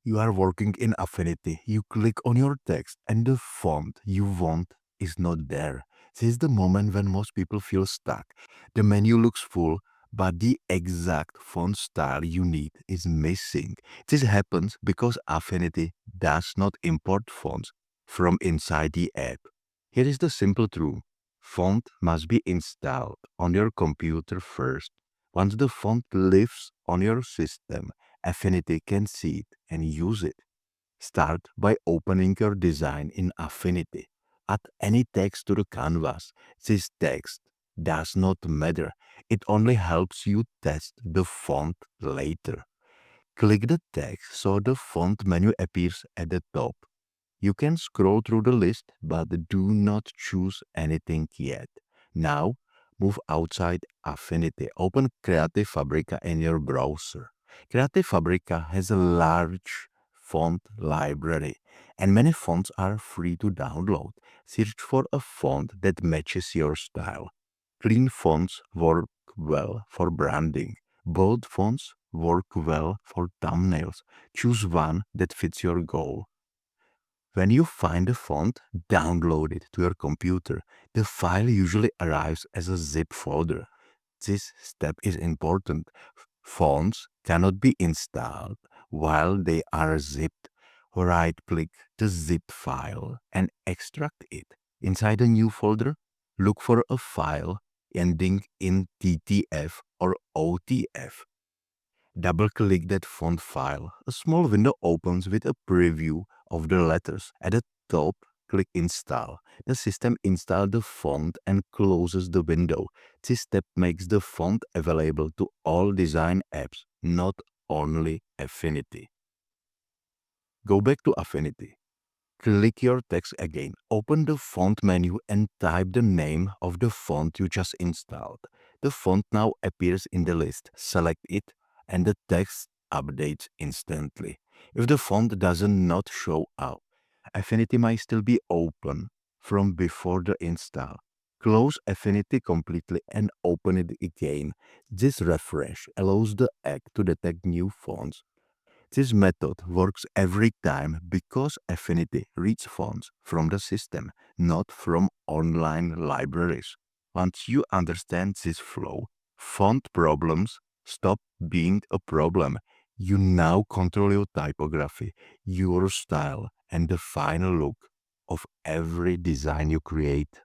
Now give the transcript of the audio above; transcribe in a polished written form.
You are working in Affinity. You click on your text and the font you want is not there. This is the moment when most people feel stuck. The menu looks full, but the exact font style you need is missing. This happens because Affinity does not import fonts from inside the app. Here is the simple truth. Font must be installed on your computer first. Once the font lives on your system, Affinity can see it and use it. Start by opening your design in Affinity. Add any text to the canvas. This text does not matter. It only helps you test the font later. Click the text so the font menu appears at the top. You can scroll through the list, but do not choose anything yet. Now, move outside Affinity. Open Creative Fabrica in your browser. Creative Fabrica has a large font library, and many fonts are free to download. Search for a font that matches your style. Clean fonts work well for branding. Bold fonts work well for thumbnails. Choose one that fits your goal. When you find a font, download it to your computer. The file usually arrives as a zip folder. This step is important. Fonts cannot be installed while they are zipped. Right-click the zip file and extract it. Inside a new folder, look for a file ending in TTF or OTF. Double-click that font file. A small window opens with a preview of the letters. At the top, click Install. The system installs the font and closes the window. This step makes the font available to all design apps, not only Affinity. Go back to Affinity. Click your text again. Open the font menu and type the name of the font you just installed. The font now appears in the list. Select it and the text updates instantly. If the font does not show up, Affinity might still be open from before the install. Close Affinity completely and open it again. This refresh allows the app to detect new fonts. This method works every time because Affinity reads fonts from the system, not from online libraries. Once you understand this flow, font problems stop being a problem. You now control your typography, your style, and the final look of every design you create.